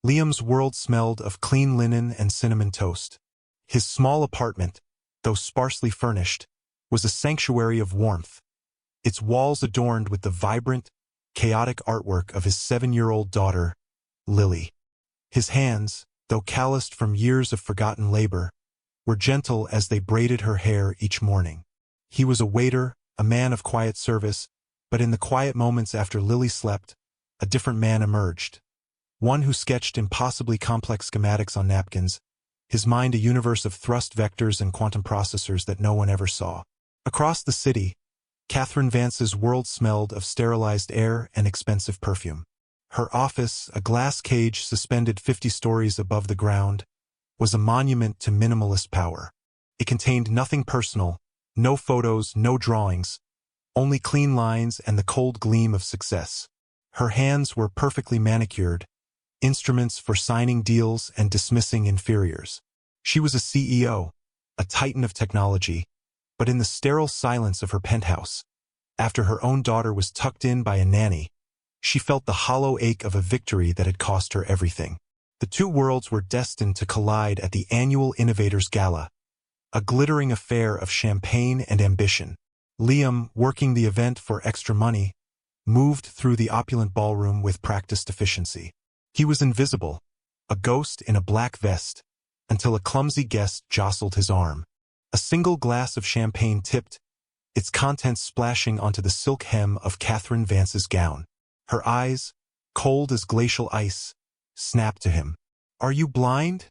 Liam's world smelled of clean linen and cinnamon toast. His small apartment, though sparsely furnished, was a sanctuary of warmth, its walls adorned with the vibrant, chaotic artwork of his 7-year-old daughter, Lily. His hands, though calloused from years of forgotten labor, were gentle as they braided her hair each morning. He was a waiter, a man of quiet service, but in the quiet moments after Lily slept, a different man emerged. One who sketched impossibly complex schematics on napkins, his mind a universe of thrust vectors and quantum processors that no one ever saw. Across the city, Catherine Vance's world smelled of sterilized air and expensive perfume. Her office, a glass cage suspended 50 stories above the ground, was a monument to minimalist power. It contained nothing personal, no photos, no drawings, only clean lines and the cold gleam of success. Her hands were perfectly manicured, instruments for signing deals and dismissing inferiors. She was a CEO, a titan of technology, but in the sterile silence of her penthouse, after her own daughter was tucked in by a nanny, she felt the hollow ache of a victory that had cost her everything. The two worlds were destined to collide at the annual Innovators Gala, a glittering affair of champagne and ambition. Liam, working the event for extra money, moved through the opulent ballroom with practiced efficiency. He was invisible, a ghost in a black vest, until a clumsy guest jostled his arm. A single glass of champagne tipped, its contents splashing onto the silk hem of Catherine Vance's gown. Her eyes, cold as glacial ice, snapped to him. "Are you blind?"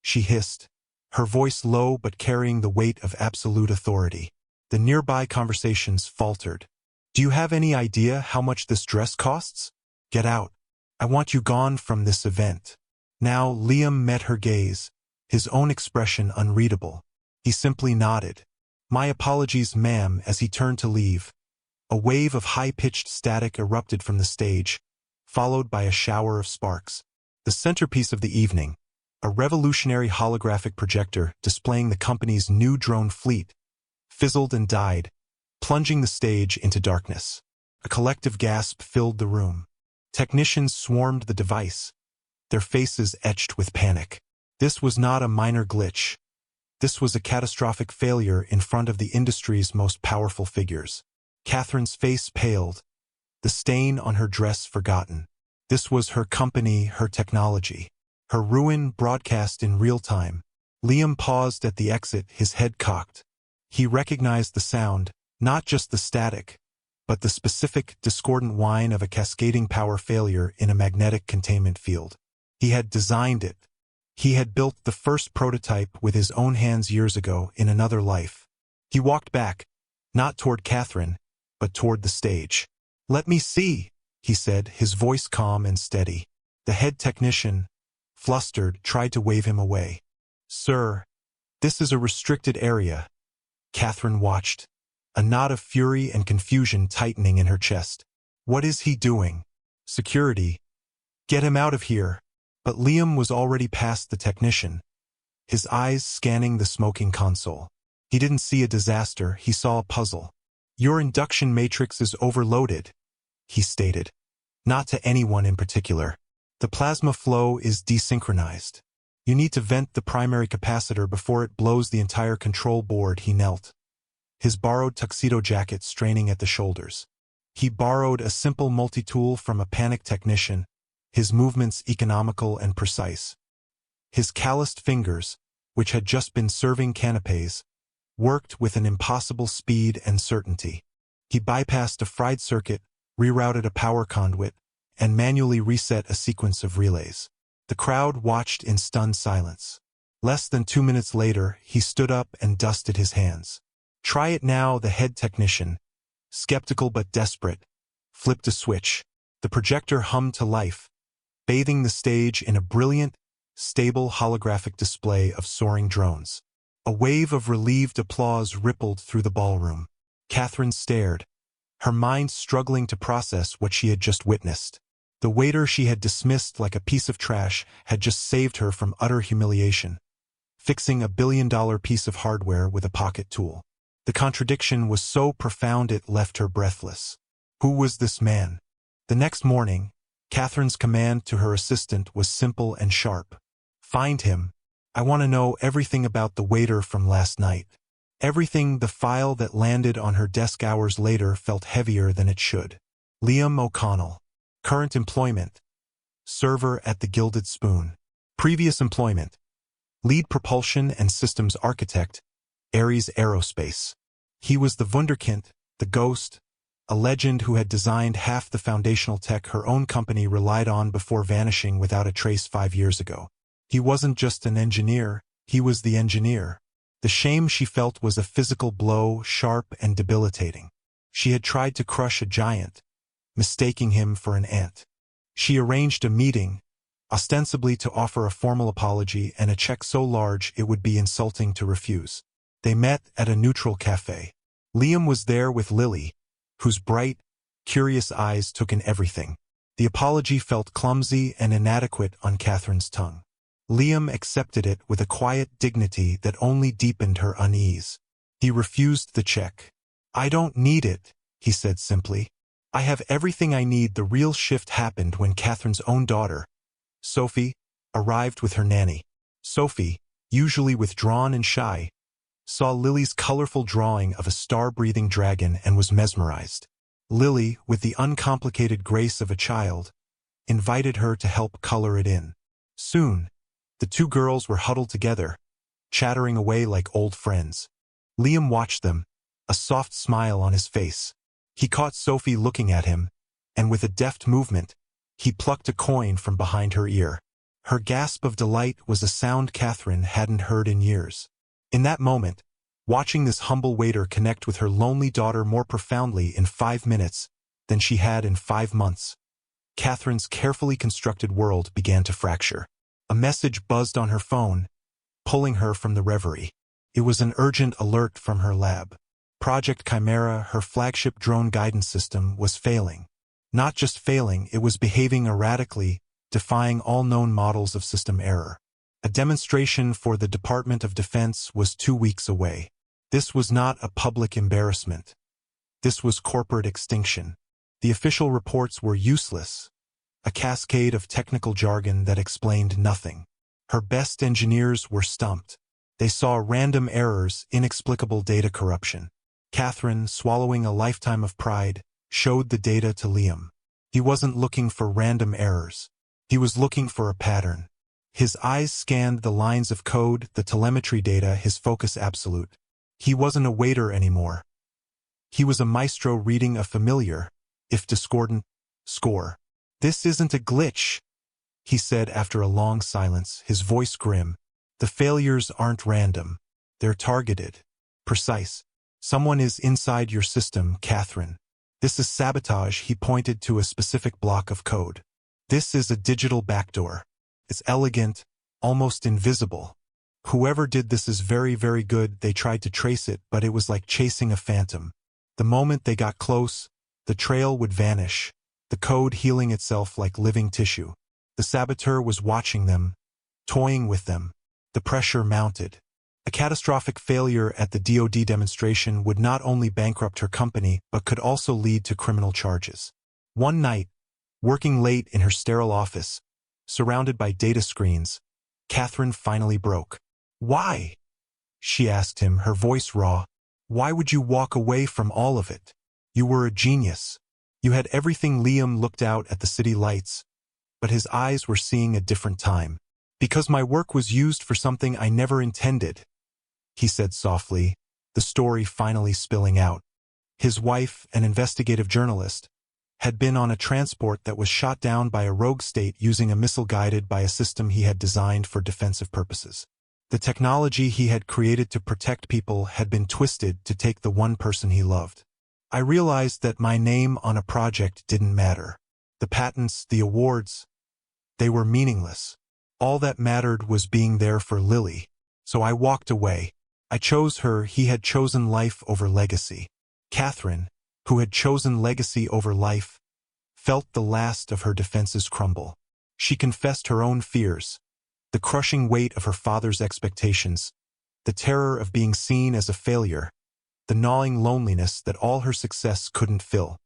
she hissed, her voice low but carrying the weight of absolute authority. The nearby conversations faltered. "Do you have any idea how much this dress costs? Get out. I want you gone from this event." Now Liam met her gaze, his own expression unreadable. He simply nodded. "My apologies, ma'am," as he turned to leave. A wave of high-pitched static erupted from the stage, followed by a shower of sparks. The centerpiece of the evening, a revolutionary holographic projector displaying the company's new drone fleet, fizzled and died, plunging the stage into darkness. A collective gasp filled the room. Technicians swarmed the device, their faces etched with panic. This was not a minor glitch. This was a catastrophic failure in front of the industry's most powerful figures. Catherine's face paled, the stain on her dress forgotten. This was her company, her technology. Her ruin broadcast in real time. Liam paused at the exit, his head cocked. He recognized the sound, not just the static, but the specific, discordant whine of a cascading power failure in a magnetic containment field. He had designed it. He had built the first prototype with his own hands years ago in another life. He walked back, not toward Catherine, but toward the stage. "Let me see," he said, his voice calm and steady. The head technician, flustered, tried to wave him away. "Sir, this is a restricted area." Catherine watched, a knot of fury and confusion tightening in her chest. "What is he doing?" "Security. Get him out of here." But Liam was already past the technician, his eyes scanning the smoking console. He didn't see a disaster, he saw a puzzle. "Your induction matrix is overloaded," he stated. "Not to anyone in particular. The plasma flow is desynchronized. You need to vent the primary capacitor before it blows the entire control board." He knelt, his borrowed tuxedo jacket straining at the shoulders. He borrowed a simple multi-tool from a panicked technician, his movements economical and precise. His calloused fingers, which had just been serving canapes, worked with an impossible speed and certainty. He bypassed a fried circuit, rerouted a power conduit, and manually reset a sequence of relays. The crowd watched in stunned silence. Less than 2 minutes later, he stood up and dusted his hands. "Try it now," the head technician, skeptical but desperate, flipped a switch. The projector hummed to life, bathing the stage in a brilliant, stable holographic display of soaring drones. A wave of relieved applause rippled through the ballroom. Catherine stared, her mind struggling to process what she had just witnessed. The waiter she had dismissed like a piece of trash had just saved her from utter humiliation, fixing a billion-dollar piece of hardware with a pocket tool. The contradiction was so profound it left her breathless. Who was this man? The next morning, Catherine's command to her assistant was simple and sharp. Find him. I want to know everything about the waiter from last night. Everything. The file that landed on her desk hours later felt heavier than it should. Liam O'Connell. Current employment. Server at the Gilded Spoon. Previous employment. Lead propulsion and systems architect, Ares Aerospace. He was the wunderkind, the ghost, a legend who had designed half the foundational tech her own company relied on before vanishing without a trace 5 years ago. He wasn't just an engineer, he was the engineer. The shame she felt was a physical blow, sharp and debilitating. She had tried to crush a giant, mistaking him for an ant. She arranged a meeting, ostensibly to offer a formal apology and a check so large it would be insulting to refuse. They met at a neutral cafe. Liam was there with Lily, whose bright, curious eyes took in everything. The apology felt clumsy and inadequate on Catherine's tongue. Liam accepted it with a quiet dignity that only deepened her unease. He refused the check. I don't need it, he said simply. I have everything I need. The real shift happened when Catherine's own daughter, Sophie, arrived with her nanny. Sophie, usually withdrawn and shy, saw Lily's colorful drawing of a star-breathing dragon and was mesmerized. Lily, with the uncomplicated grace of a child, invited her to help color it in. Soon, the two girls were huddled together, chattering away like old friends. Liam watched them, a soft smile on his face. He caught Sophie looking at him, and with a deft movement, he plucked a coin from behind her ear. Her gasp of delight was a sound Catherine hadn't heard in years. In that moment, watching this humble waiter connect with her lonely daughter more profoundly in 5 minutes than she had in 5 months, Catherine's carefully constructed world began to fracture. A message buzzed on her phone, pulling her from the reverie. It was an urgent alert from her lab. Project Chimera, her flagship drone guidance system, was failing. Not just failing, it was behaving erratically, defying all known models of system error. A demonstration for the Department of Defense was 2 weeks away. This was not a public embarrassment. This was corporate extinction. The official reports were useless, a cascade of technical jargon that explained nothing. Her best engineers were stumped. They saw random errors, inexplicable data corruption. Catherine, swallowing a lifetime of pride, showed the data to Liam. He wasn't looking for random errors. He was looking for a pattern. His eyes scanned the lines of code, the telemetry data, his focus absolute. He wasn't a waiter anymore. He was a maestro reading a familiar, if discordant, score. This isn't a glitch, he said after a long silence, his voice grim. The failures aren't random. They're targeted. Precise. Someone is inside your system, Catherine. This is sabotage. He pointed to a specific block of code. This is a digital backdoor. It's elegant, almost invisible. Whoever did this is very, very good. They tried to trace it, but it was like chasing a phantom. The moment they got close, the trail would vanish, the code healing itself like living tissue. The saboteur was watching them, toying with them. The pressure mounted. A catastrophic failure at the DoD demonstration would not only bankrupt her company, but could also lead to criminal charges. One night, working late in her sterile office, surrounded by data screens, Catherine finally broke. Why? She asked him, her voice raw. Why would you walk away from all of it? You were a genius. You had everything. Liam looked out at the city lights, but his eyes were seeing a different time. Because my work was used for something I never intended, he said softly, the story finally spilling out. His wife, an investigative journalist, had been on a transport that was shot down by a rogue state using a missile guided by a system he had designed for defensive purposes. The technology he had created to protect people had been twisted to take the one person he loved. I realized that my name on a project didn't matter. The patents, the awards, they were meaningless. All that mattered was being there for Lily. So I walked away. I chose her. He had chosen life over legacy. Catherine, who had chosen legacy over life, felt the last of her defenses crumble. She confessed her own fears, the crushing weight of her father's expectations, the terror of being seen as a failure, the gnawing loneliness that all her success couldn't fill.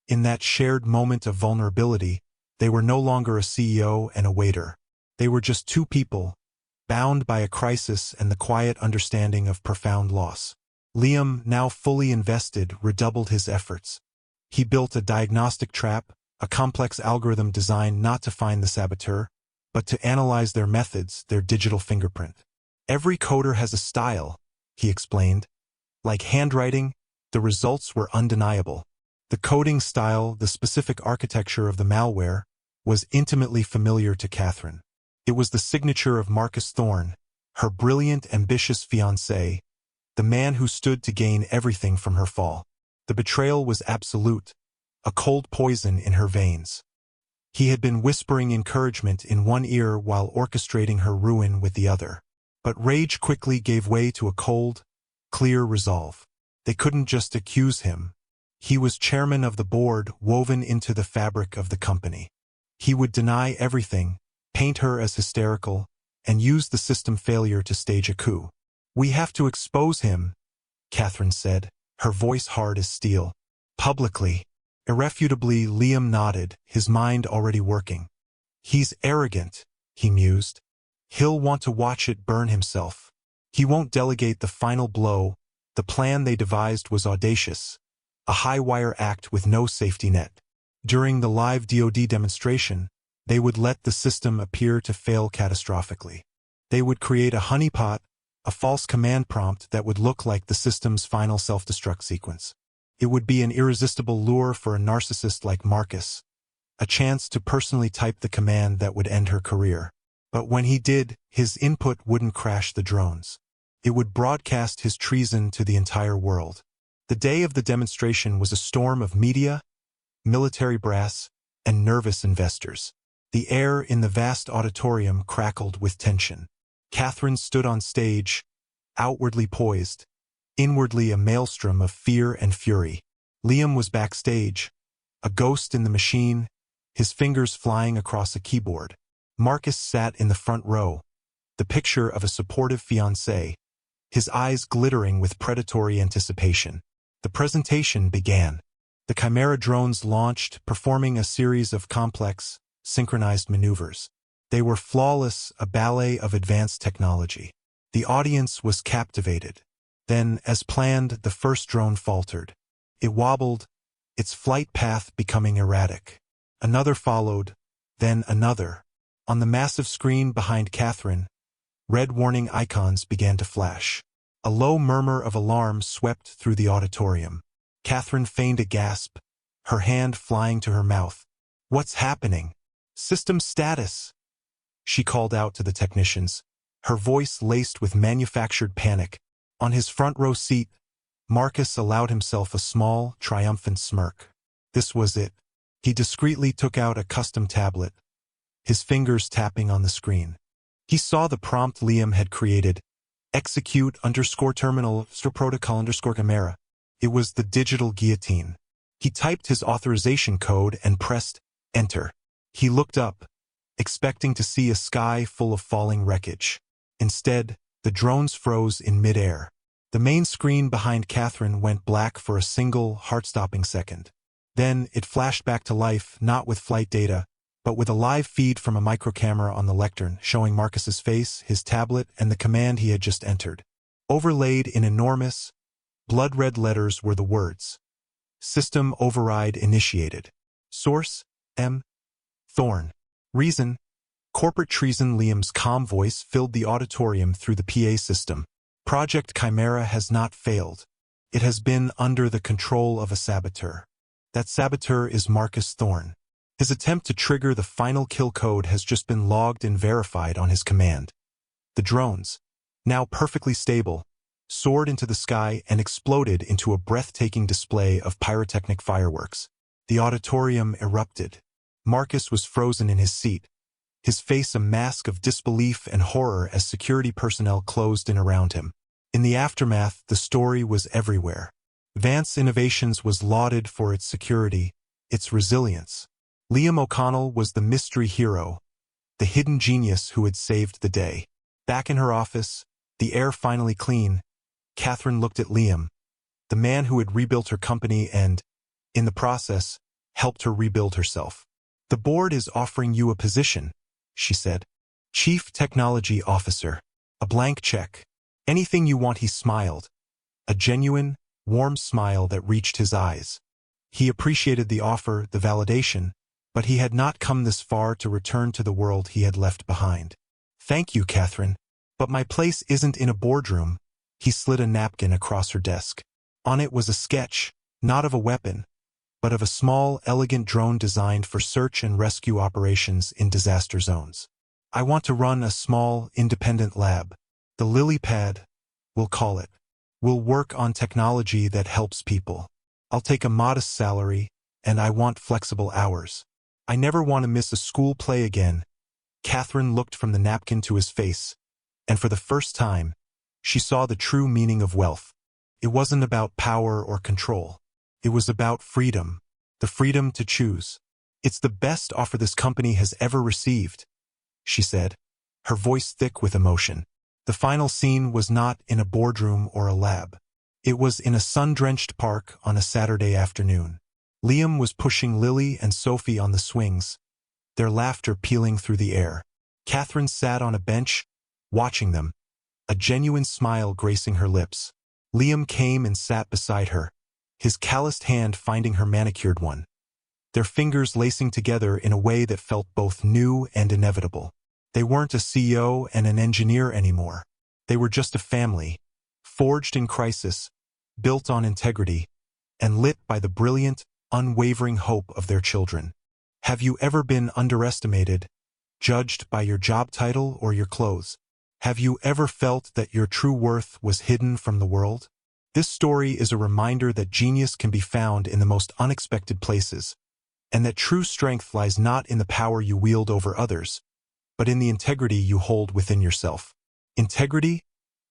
In that shared moment of vulnerability, They were no longer a CEO and a waiter. They were just two people, bound by a crisis and the quiet understanding of profound loss. Liam, now fully invested, redoubled his efforts. He built a diagnostic trap, a complex algorithm designed not to find the saboteur, but to analyze their methods, their digital fingerprint. Every coder has a style, he explained. Like handwriting, the results were undeniable. The coding style, the specific architecture of the malware, was intimately familiar to Catherine. It was the signature of Marcus Thorne, her brilliant, ambitious fiancé, the man who stood to gain everything from her fall. The betrayal was absolute, a cold poison in her veins. He had been whispering encouragement in one ear while orchestrating her ruin with the other. But rage quickly gave way to a cold, clear resolve. They couldn't just accuse him. He was chairman of the board, woven into the fabric of the company. He would deny everything, paint her as hysterical, and use the system failure to stage a coup. "We have to expose him," Catherine said, her voice hard as steel. "Publicly." Irrefutably, Liam nodded, his mind already working. "He's arrogant," he mused. "He'll want to watch it burn himself. He won't delegate the final blow." The plan they devised was audacious, a high-wire act with no safety net. During the live DoD demonstration, they would let the system appear to fail catastrophically. They would create a honeypot, a false command prompt that would look like the system's final self-destruct sequence. It would be an irresistible lure for a narcissist like Marcus, a chance to personally type the command that would end her career. But when he did, his input wouldn't crash the drones. It would broadcast his treason to the entire world. The day of the demonstration was a storm of media, military brass, and nervous investors. The air in the vast auditorium crackled with tension. Catherine stood on stage, outwardly poised, inwardly a maelstrom of fear and fury. Liam was backstage, a ghost in the machine, his fingers flying across a keyboard. Marcus sat in the front row, the picture of a supportive fiancé, his eyes glittering with predatory anticipation. The presentation began. The Chimera drones launched, performing a series of complex, synchronized maneuvers. They were flawless, a ballet of advanced technology. The audience was captivated. Then, as planned, the first drone faltered. It wobbled, its flight path becoming erratic. Another followed, then another. On the massive screen behind Catherine, red warning icons began to flash. A low murmur of alarm swept through the auditorium. Catherine feigned a gasp, her hand flying to her mouth. "What's happening?" "System status," she called out to the technicians, her voice laced with manufactured panic. On his front row seat, Marcus allowed himself a small, triumphant smirk. This was it. He discreetly took out a custom tablet, his fingers tapping on the screen. He saw the prompt Liam had created, execute_terminal_protocol_chimera. It was the digital guillotine. He typed his authorization code and pressed enter. He looked up, expecting to see a sky full of falling wreckage. Instead, the drones froze in midair. The main screen behind Catherine went black for a single, heart-stopping second. Then it flashed back to life, not with flight data, but with a live feed from a microcamera on the lectern showing Marcus's face, his tablet, and the command he had just entered. Overlaid in enormous, blood-red letters were the words, "System override initiated. Source, M. Thorne. Reason, corporate treason." Liam's calm voice filled the auditorium through the PA system. "Project Chimera has not failed. It has been under the control of a saboteur. That saboteur is Marcus Thorne. His attempt to trigger the final kill code has just been logged and verified on his command." The drones, now perfectly stable, soared into the sky and exploded into a breathtaking display of pyrotechnic fireworks. The auditorium erupted. Marcus was frozen in his seat, his face a mask of disbelief and horror as security personnel closed in around him. In the aftermath, the story was everywhere. Vance Innovations was lauded for its security, its resilience. Liam O'Connell was the mystery hero, the hidden genius who had saved the day. Back in her office, the air finally clean, Catherine looked at Liam, the man who had rebuilt her company and, in the process, helped her rebuild herself. "The board is offering you a position," she said. "Chief Technology Officer. A blank check. Anything you want." He smiled, a genuine, warm smile that reached his eyes. He appreciated the offer, the validation, but he had not come this far to return to the world he had left behind. "Thank you, Catherine, but my place isn't in a boardroom." He slid a napkin across her desk. On it was a sketch, not of a weapon, but of a small, elegant drone designed for search and rescue operations in disaster zones. "I want to run a small, independent lab. The lily pad, we'll call it. We'll work on technology that helps people. I'll take a modest salary, and I want flexible hours. I never want to miss a school play again." Catherine looked from the napkin to his face, and for the first time, she saw the true meaning of wealth. It wasn't about power or control. It was about freedom, the freedom to choose. "It's the best offer this company has ever received," she said, her voice thick with emotion. The final scene was not in a boardroom or a lab. It was in a sun-drenched park on a Saturday afternoon. Liam was pushing Lily and Sophie on the swings, their laughter pealing through the air. Catherine sat on a bench, watching them, a genuine smile gracing her lips. Liam came and sat beside her, his calloused hand finding her manicured one, their fingers lacing together in a way that felt both new and inevitable. They weren't a CEO and an engineer anymore. They were just a family, forged in crisis, built on integrity, and lit by the brilliant, unwavering hope of their children. Have you ever been underestimated, judged by your job title or your clothes? Have you ever felt that your true worth was hidden from the world? This story is a reminder that genius can be found in the most unexpected places, and that true strength lies not in the power you wield over others, but in the integrity you hold within yourself. Integrity,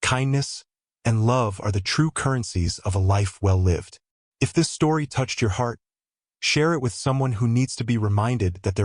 kindness, and love are the true currencies of a life well lived. If this story touched your heart, share it with someone who needs to be reminded that their